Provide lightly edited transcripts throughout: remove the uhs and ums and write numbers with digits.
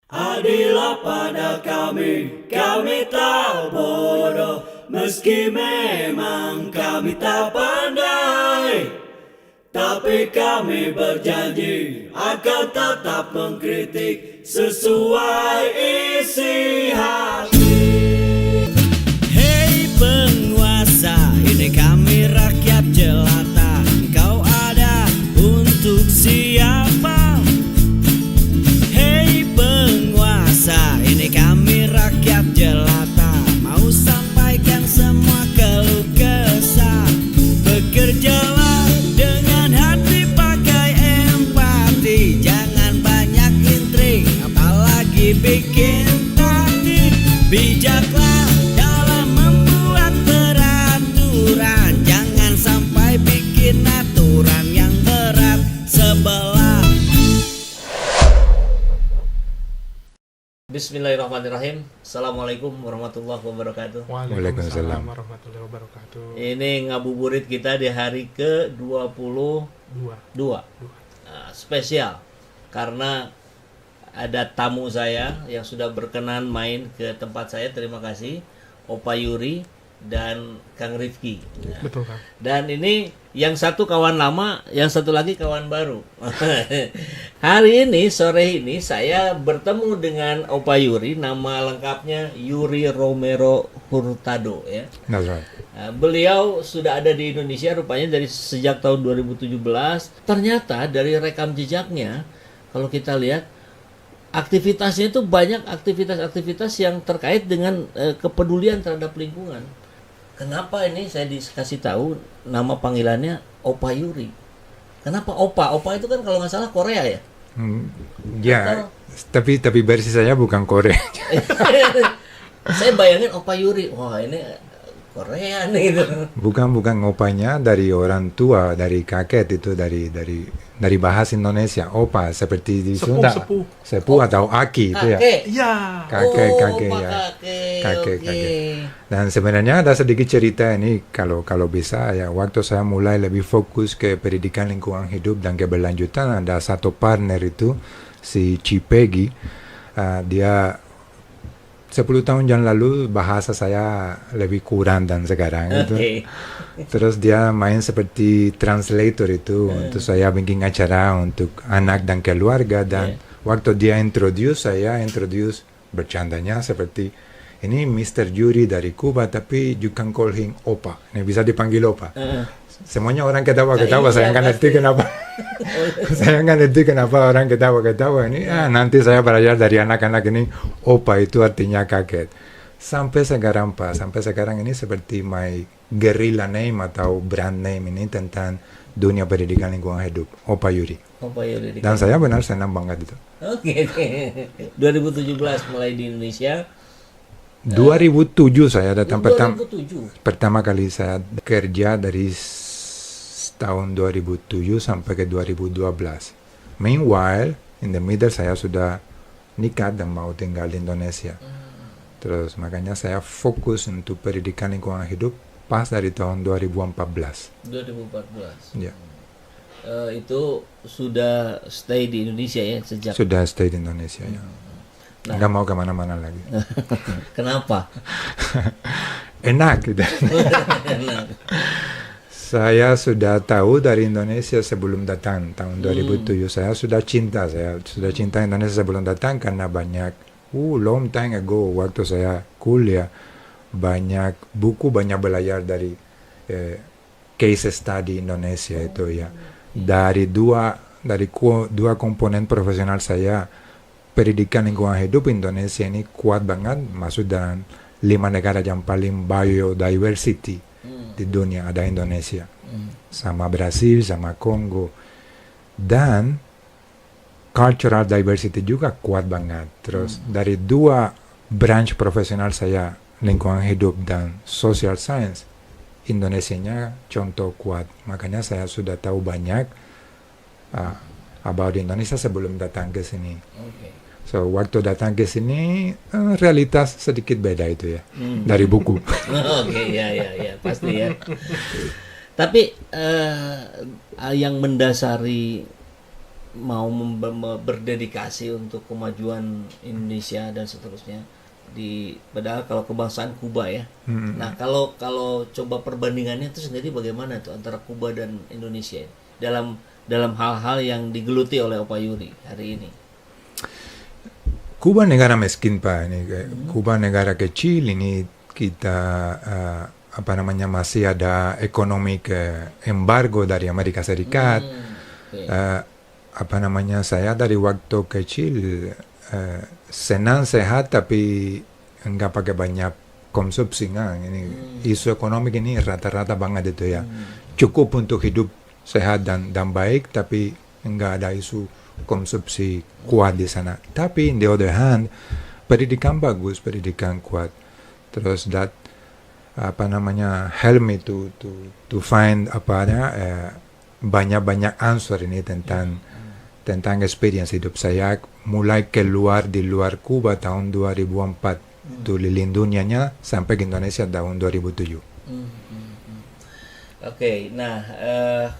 Adilah pada kami tak bodoh, meski memang kami tak pandai. Tapi kami berjanji akan tetap mengkritik sesuai isi hati. Hei penguasa, ini kami rakyat jelata. Engkau ada untuk siapa? Hei penguasa, ini kami rakyat jelata. Mau sampaikan semua keluh kesah. Bekerjalah dengan hati, pakai empati. Jangan banyak intrik, apalagi bikin taktik. Bijaklah dalam membuat peraturan. Jangan sampai bikin aturan yang berat sebelah. Bismillahirrahmanirrahim. Assalamualaikum warahmatullahi wabarakatuh. Waalaikumsalam warahmatullahi wabarakatuh. Ini ngabuburit kita di hari ke-22. Spesial karena ada tamu saya yang sudah berkenan main ke tempat saya. Terima kasih Opa Yuri dan Kang Rifki. Betul, Kang. Dan ini yang satu kawan lama, yang satu lagi kawan baru. Hari ini, sore ini saya bertemu dengan Opa Yuri. Nama lengkapnya Yuri Romero Hurtado ya. That's right. Beliau sudah ada di Indonesia rupanya dari sejak tahun 2017. Ternyata dari rekam jejaknya, kalau kita lihat aktivitasnya itu banyak aktivitas-aktivitas yang terkait dengan kepedulian terhadap lingkungan. Kenapa ini saya dikasih tahu nama panggilannya Opa Yuri? Kenapa Opa? Opa itu kan kalau nggak salah Korea ya? Ya, tapi versi saya bukan Korea. Saya bayangin Opa Yuri, wah ini Korea nih gitu. Bukan opanya dari orang tua, dari kakek itu dari bahasa Indonesia. Opa seperti di Sunda. Sepuh atau aki itu ya. Iya. Kakek ya. Kakek. Dan sebenarnya ada sedikit cerita ini kalau bisa ya, waktu saya mulai lebih fokus ke pendidikan lingkungan hidup dan keberlanjutan, ada satu partner itu si Cipegi, dia 10 tahun yang lalu bahasa saya lebih kurang dan sekarang itu. Terus dia main seperti translator itu untuk saya bikin acara untuk anak dan keluarga, dan waktu dia saya introduce bercandanya seperti ini Mr. Yuri dari Kuba, tapi you can call him Opa. Ini bisa dipanggil Opa. Semuanya orang ketawa-ketawa, saya nggak ngerti kenapa. Saya nggak ngerti kenapa orang ketawa-ketawa ini. Nanti saya belajar dari anak-anak ini, Opa itu artinya kaget. Sampai sekarang ini seperti my guerrilla name atau brand name ini tentang dunia pendidikan lingkungan hidup, Opa Yuri. Dan saya benar senang banget itu. Oke. 2017 mulai di Indonesia. 2007 saya datang 2007. pertama kali saya kerja dari tahun 2007 sampai ke 2012. Meanwhile, in the middle saya sudah nikah dan mau tinggal di Indonesia. Terus makanya saya fokus untuk pendidikan lingkungan hidup pas dari tahun 2014. Ya. Itu sudah stay di Indonesia ya sejak. Sudah stay di Indonesia ya. Nggak mau kemana-mana lagi. Kenapa? Enak gitu. Saya sudah tahu dari Indonesia sebelum datang tahun 2007. Saya sudah cinta Indonesia sebelum datang karena banyak long time ago waktu saya kuliah, banyak buku, banyak belajar dari case study Indonesia itu ya. Dari dua komponen profesional saya, pendidikan lingkungan hidup Indonesia ini kuat banget, masuk dalam 5 negara yang paling biodiversity di dunia, ada Indonesia, sama Brasil, sama Kongo, dan cultural diversity juga kuat banget. Terus dari dua branch profesional saya, lingkungan hidup dan social science, Indonesianya contoh kuat. Makanya saya sudah tahu banyak about Indonesia sebelum datang ke sini. So waktu datang ke sini realitas sedikit beda itu ya dari buku. Ya pasti ya. Tapi yang mendasari mau berdedikasi untuk kemajuan Indonesia dan seterusnya padahal kalau kebangsaan Kuba ya. Nah, kalau coba perbandingannya itu sendiri bagaimana tuh antara Kuba dan Indonesia dalam hal-hal yang digeluti oleh Opa Yuri hari ini? Kuba negara miskin Pak, ini Kuba negara kecil, ini kita masih ada ekonomi embargo dari Amerika Serikat. Saya dari waktu kecil senang sehat tapi enggak pakai banyak konsumsi kan. Ini isu ekonomi ini rata-rata banget itu ya. Cukup untuk hidup sehat dan baik, tapi enggak ada isu konsumsi kuat di sana. Tapi on the other hand, pendidikan bagus, pendidikan kuat. Terus help me to find banyak answer ini tentang experience hidup saya mulai keluar di luar Kuba tahun 2004 tuh keliling dunianya sampai ke Indonesia tahun 2007. Oke, nah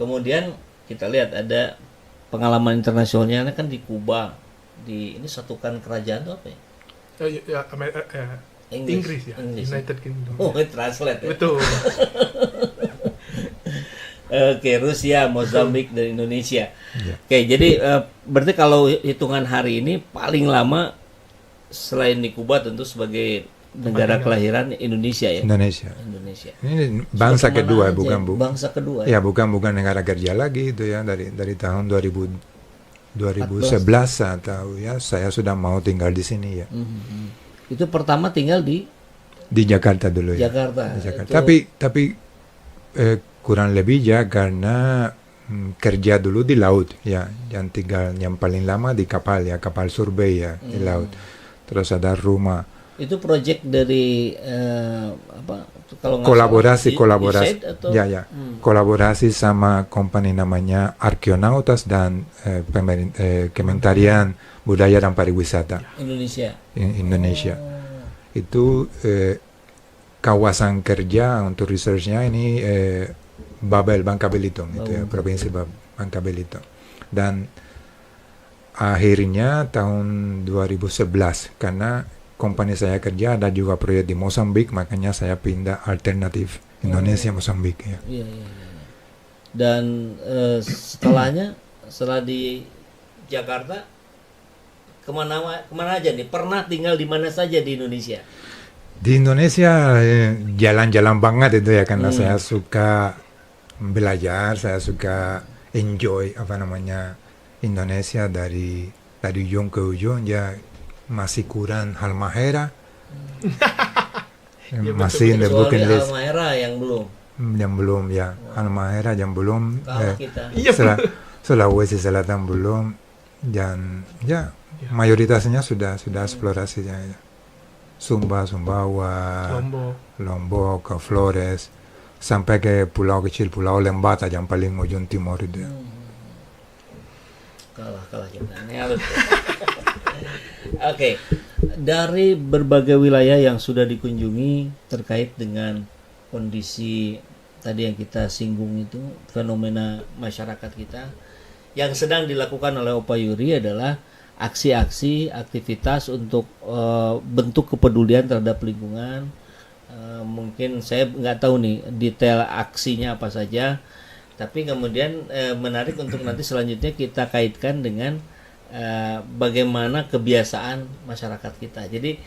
kemudian kita lihat ada pengalaman internasionalnya kan di Kuba, ini satukan kerajaan itu apa ya? Inggris ya, Inggris. United Kingdom. Oh, translate ya? Betul. Oke, Rusia, Mozambik, dan Indonesia. Yeah. Oke, jadi berarti kalau hitungan hari ini paling lama selain di Kuba tentu sebagai negara kelahiran Indonesia ya. Indonesia. Ini bangsa Sudah kedua, kemana aja? bukan Bu. Bangsa kedua. Ya, bukan negara kerja lagi itu ya, dari tahun 2011 atau ya saya sudah mau tinggal di sini ya. Itu pertama tinggal di Jakarta dulu ya. Jakarta. Di Jakarta. Itu- Tapi kurang lebih ya karena kerja dulu di laut ya, yang paling lama di kapal ya, kapal survei ya di laut. Terus ada rumah. Itu proyek dari kalau nggak Kolaborasi salah, USAID atau? ya kolaborasi sama company namanya Arkeonautas dan Kementerian Budaya dan Pariwisata Indonesia. Indonesia. Itu kawasan kerja untuk researchnya ini Babel, Bangka Belitung itu ya, provinsi Bangka Belitung. Dan akhirnya tahun 2011 karena company saya kerja ada juga proyek di Mozambik, makanya saya pindah alternatif Indonesia Mozambik ya. Iya. Dan setelah di Jakarta kemana aja nih? Pernah tinggal di mana saja di Indonesia? Di Indonesia jalan-jalan banget itu ya, karena saya suka belajar, saya suka enjoy Indonesia dari ujung ke ujung ya. Masih kurang Halmahera. Masih in the bucket Kecuali list. Halmahera yang belum. Ya. Halmahera yang belum. Kalah kita. Sulawesi Selatan belum. Dan ya mayoritasnya sudah eksplorasi ya. Sumbawa, Lombok, Flores, sampai ke pulau kecil, Pulau Lembata yang paling ujung timur itu. Kalah kita. Ini harus. Oke, dari berbagai wilayah yang sudah dikunjungi terkait dengan kondisi tadi yang kita singgung itu, fenomena masyarakat kita, yang sedang dilakukan oleh Opa Yuri adalah aksi-aksi, aktivitas untuk bentuk kepedulian terhadap lingkungan. Mungkin saya nggak tahu nih detail aksinya apa saja, tapi kemudian menarik untuk nanti selanjutnya kita kaitkan dengan bagaimana kebiasaan masyarakat kita. Jadi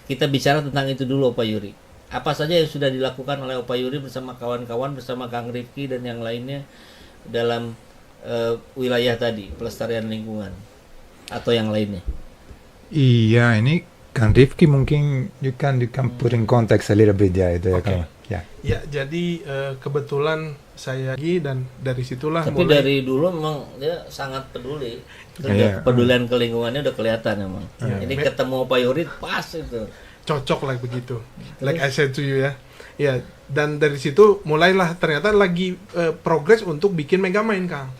kita bicara tentang itu dulu, Opa Yuri. Apa saja yang sudah dilakukan oleh Opa Yuri bersama kawan-kawan, bersama Kang Rifki dan yang lainnya dalam wilayah tadi, pelestarian lingkungan atau yang lainnya? Iya, ini Kang Rifki mungkin you can put in context a little bit ya itu ya. Okay. Kalau ya. Ya, jadi kebetulan saya lagi dan dari situlah Tapi dari dulu memang dia sangat peduli. Kepedulian ke lingkungannya udah kelihatan memang. Ini ketemu Pak Yuri pas itu. Cocok lah begitu. Like I said to you ya. Ya, dan dari situ mulailah ternyata lagi progres untuk bikin Megamind, Kang.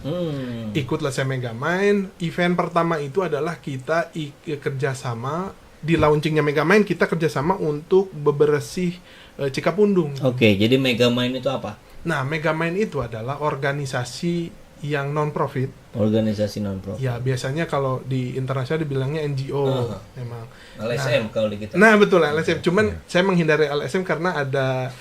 Ikutlah saya Megamind. Event pertama itu adalah kita kerjasama di launchingnya Megamind, kita kerjasama untuk bebersih Cikapundung. Oke, jadi Megamind itu apa? Nah, Megamind itu adalah organisasi yang non-profit. Organisasi non-profit. Ya, biasanya kalau di internasional dibilangnya NGO memang. LSM kalau di kita. Nah, betul LSM. Cuman saya menghindari LSM karena ada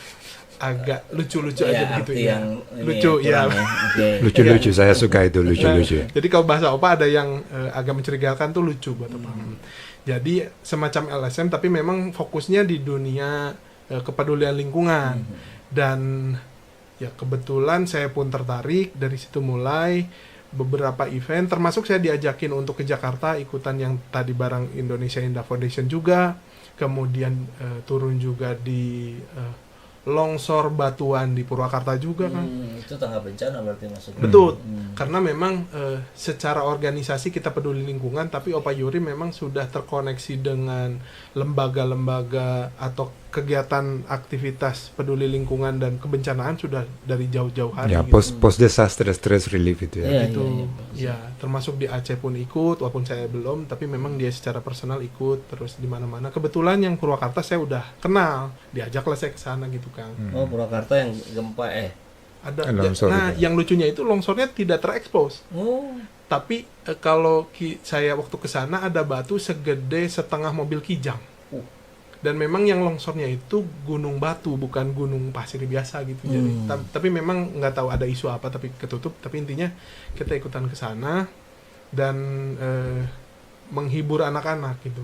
agak lucu-lucu aja begitu arti ya. yang Lucu ya. Oke. Lucu-lucu, saya suka itu lucu-lucu. Jadi kalau bahasa Opa ada yang agak mencurigakan tuh lucu buat Opa. Jadi semacam LSM tapi memang fokusnya di dunia kepedulian lingkungan. Dan ya kebetulan saya pun tertarik, dari situ mulai beberapa event, termasuk saya diajakin untuk ke Jakarta ikutan yang tadi bareng Indonesia Indah Foundation juga, kemudian turun juga di longsor batuan di Purwakarta juga kan. Itu tangga bencana berarti maksudnya. Betul, karena memang secara organisasi kita peduli lingkungan, tapi Opa Yuri memang sudah terkoneksi dengan lembaga-lembaga atau kegiatan aktivitas peduli lingkungan dan kebencanaan sudah dari jauh-jauh hari. Ya, gitu. post disaster stress relief itu ya. Itu ya termasuk di Aceh pun ikut, walaupun saya belum, tapi memang dia secara personal ikut terus di mana-mana. Kebetulan yang Purwakarta saya udah kenal, diajaklah saya ke sana gitu Kang. Oh, Purwakarta yang gempa Ada. Longsor Nah, itu. yang lucunya itu longsornya tidak terekspos. Oh. Tapi kalau saya waktu ke sana ada batu segede setengah mobil Kijang. Dan memang yang longsornya itu gunung batu, bukan gunung pasir biasa gitu. Jadi tapi memang nggak tahu ada isu apa, tapi ketutup. Tapi intinya kita ikutan ke sana dan menghibur anak-anak gitu.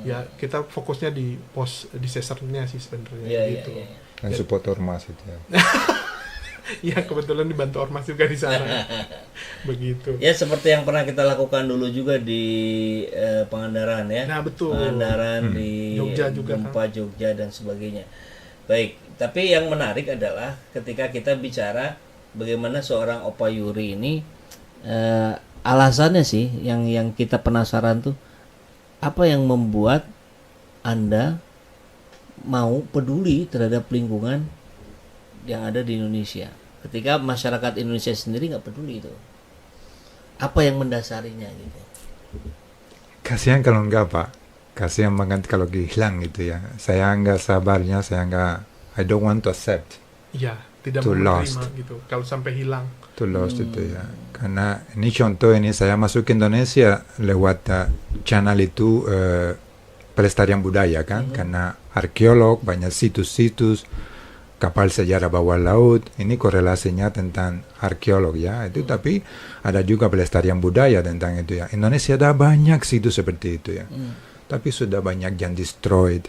Ya kita fokusnya di pos disasternya sih sebenarnya gitu. Dan support ormas itu ya. Ya kebetulan dibantu ormas juga di sana. Begitu. Ya seperti yang pernah kita lakukan dulu juga di Pangandaran ya. Nah, betul. Pangandaran di Jogja juga, gempa Jogja dan sebagainya. Baik, tapi yang menarik adalah ketika kita bicara bagaimana seorang Opa Yuri ini alasannya sih yang kita penasaran tuh apa yang membuat Anda mau peduli terhadap lingkungan yang ada di Indonesia ketika masyarakat Indonesia sendiri nggak peduli itu, apa yang mendasarinya gitu? Kasihan kalau enggak Pak, kasihan banget kalau hilang gitu ya. Saya enggak sabarnya, saya enggak, I don't want to accept. Iya, tidak To mau lost. menerima gitu kalau sampai hilang. To lost itu ya. Karena ini contoh ini saya masuk ke Indonesia lewat channel itu pelestarian budaya kan, karena arkeolog banyak situs-situs kapal sejarah bawah laut, ini korelasinya tentang arkeolog ya itu, tapi ada juga pelestarian budaya tentang itu ya. Indonesia ada banyak situs seperti itu ya, tapi sudah banyak yang destroyed,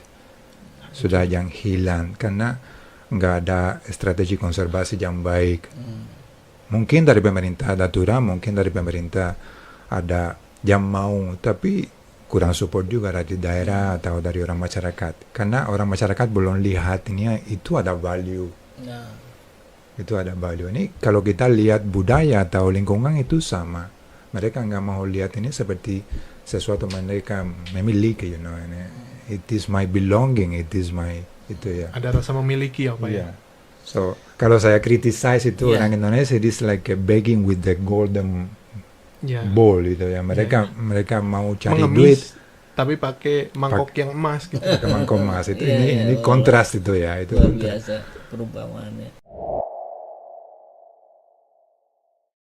sudah yang hilang karena nggak ada strategi konservasi yang baik. Mungkin dari pemerintah ada aturan, mungkin dari pemerintah ada yang mau, tapi kurang support juga dari daerah atau dari orang masyarakat, karena orang masyarakat belum lihat ini itu ada value. Itu ada value. Ini kalau kita lihat budaya atau lingkungan itu sama, mereka nggak mau lihat ini seperti sesuatu mereka memiliki, you know, ini it is my belonging, it is my itu ya. Ada rasa memiliki apa ya? So kalau saya criticize itu orang Indonesia, it is like a begging with the golden ball gitu ya. Mereka mau cari duit tapi pakai mangkok yang emas gitu. Pakai mangkok emas itu ini kontras itu ya, itu Luar kontras. biasa perumpamaannya.